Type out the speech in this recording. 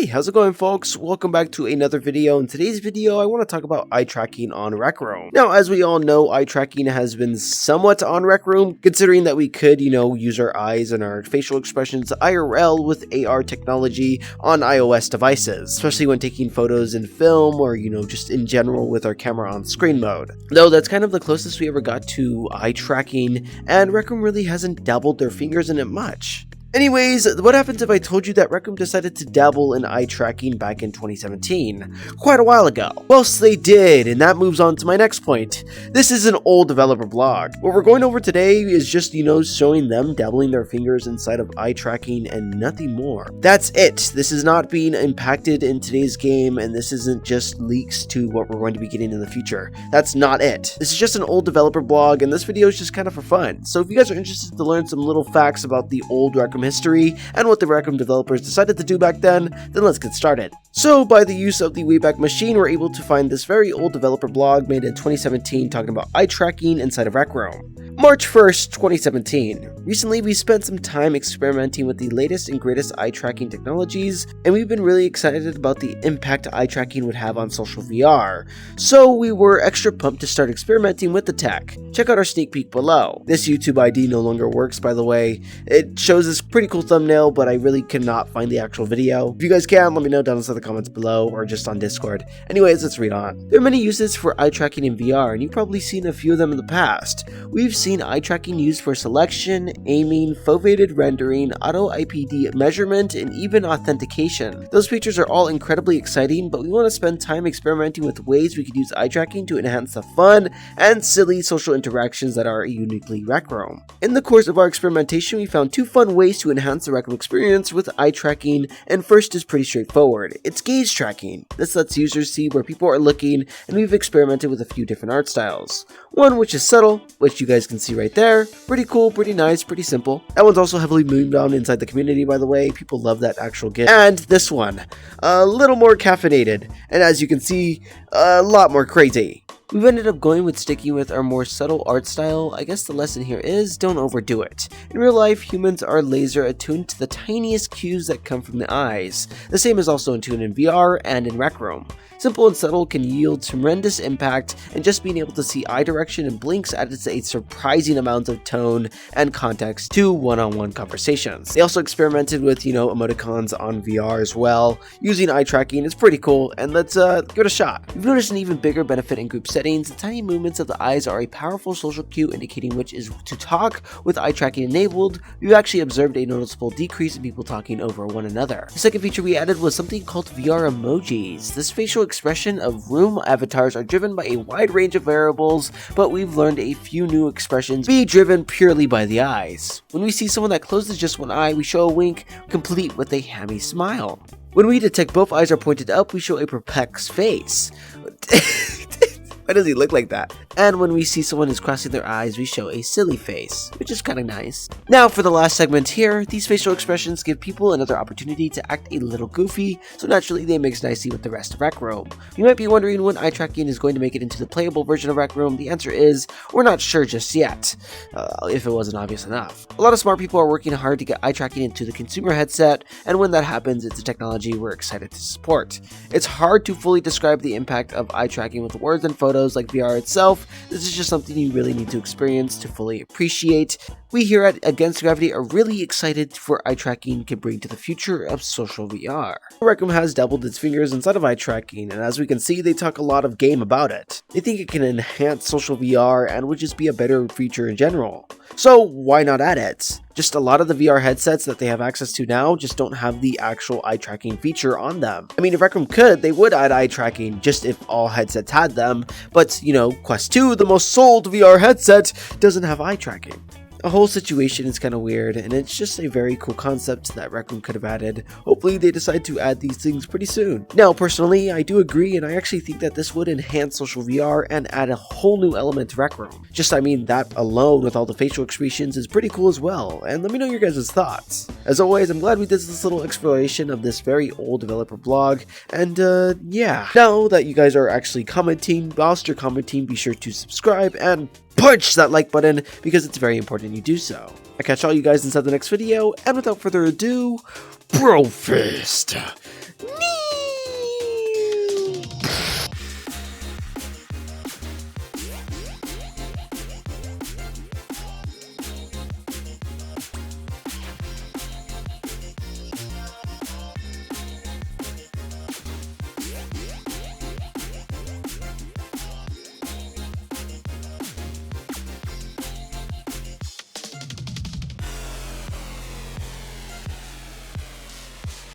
Hey, how's it going, folks? Welcome back to another video. In today's video, I want to talk about eye tracking on Rec Room. Now, as we all know, eye tracking has been somewhat on Rec Room, considering that we could, use our eyes and our facial expressions IRL with AR technology on iOS devices, especially when taking photos in film or, just in general with our camera on screen mode. Though that's kind of the closest we ever got to eye tracking, and Rec Room really hasn't dabbled their fingers in it much. Anyways, what happens if I told you that Rec Room decided to dabble in eye tracking back in 2017? Quite a while ago. Well, they did, and that moves on to my next point. This is an old developer blog. What we're going over today is just, showing them dabbling their fingers inside of eye tracking and nothing more. That's it. This is not being impacted in today's game, and this isn't just leaks to what we're going to be getting in the future. That's not it. This is just an old developer blog, and this video is just kind of for fun. So if you guys are interested to learn some little facts about the old Rec Room history and what the Rec Room developers decided to do back then let's get started. So by the use of the Wayback Machine, we're able to find this very old developer blog made in 2017 talking about eye tracking inside of Rec Room. March 1st, 2017. Recently, we spent some time experimenting with the latest and greatest eye tracking technologies, and we've been really excited about the impact eye tracking would have on social VR. So we were extra pumped to start experimenting with the tech. Check out our sneak peek below. This YouTube ID no longer works, by the way. It shows this pretty cool thumbnail, but I really cannot find the actual video. If you guys can, let me know down in the comments below or just on Discord. Anyways, let's read on. There are many uses for eye tracking in VR, and you've probably seen a few of them in the past. We've seen eye tracking used for selection, aiming, foveated rendering, auto IPD measurement, and even authentication. Those features are all incredibly exciting, but we want to spend time experimenting with ways we could use eye tracking to enhance the fun and silly social interactions that are uniquely Rec Room. In the course of our experimentation, we found two fun ways to enhance the Rec Room experience with eye tracking, and first is pretty straightforward. It's gaze tracking. This lets users see where people are looking, and we've experimented with a few different art styles. One which is subtle, which you guys can see right there. Pretty cool, pretty nice, pretty simple. That one's also heavily memed on inside the community, by the way. People love that actual GIF. And this one, a little more caffeinated, and as you can see, a lot more crazy. We've ended up going with sticking with our more subtle art style. I guess the lesson here is don't overdo it. In real life, humans are laser attuned to the tiniest cues that come from the eyes. The same is also in tune in VR and in Rec Room. Simple and subtle can yield tremendous impact, and just being able to see eye direction and blinks adds a surprising amount of tone and context to one-on-one conversations. They also experimented with, emoticons on VR as well. Using eye tracking is pretty cool, and let's give it a shot. We've noticed an even bigger benefit in group settings. The tiny movements of the eyes are a powerful social cue indicating which is to talk. With eye tracking enabled, we've actually observed a noticeable decrease in people talking over one another. The second feature we added was something called VR emojis. This facial expression of room avatars are driven by a wide range of variables, but we've learned a few new expressions be driven purely by the eyes. When we see someone that closes just one eye, we show a wink, complete with a hammy smile. When we detect both eyes are pointed up, we show a perplexed face. Why does he look like that? And when we see someone is crossing their eyes, we show a silly face, which is kind of nice. Now for the last segment here, these facial expressions give people another opportunity to act a little goofy, so naturally they mix nicely with the rest of Rec Room. You might be wondering when eye tracking is going to make it into the playable version of Rec Room. The answer is, we're not sure just yet, if it wasn't obvious enough. A lot of smart people are working hard to get eye tracking into the consumer headset, and when that happens, it's a technology we're excited to support. It's hard to fully describe the impact of eye tracking with words and photos like VR itself. This is just something you really need to experience to fully appreciate. We here at Against Gravity are really excited for eye tracking can bring to the future of social VR. Rec Room has dabbled its fingers inside of eye tracking, and as we can see, they talk a lot of game about it. They think it can enhance social VR and would just be a better feature in general. So why not add it? Just a lot of the VR headsets that they have access to now just don't have the actual eye tracking feature on them. I mean, if Rec Room could, they would add eye tracking just if all headsets had them, but Quest 2, the most sold VR headset, doesn't have eye tracking. The whole situation is kind of weird, and it's just a very cool concept that Rec Room could have added. Hopefully they decide to add these things pretty soon. Now, personally, I do agree, and I actually think that this would enhance social VR and add a whole new element to Rec Room. That alone with all the facial expressions is pretty cool as well, and let me know your guys' thoughts. As always, I'm glad we did this little exploration of this very old developer blog, and yeah. Now that you guys are actually commenting, whilst you're commenting, be sure to subscribe and punch that like button because it's very important you do so. I'll catch all you guys inside the next video, and without further ado, Bro Fist!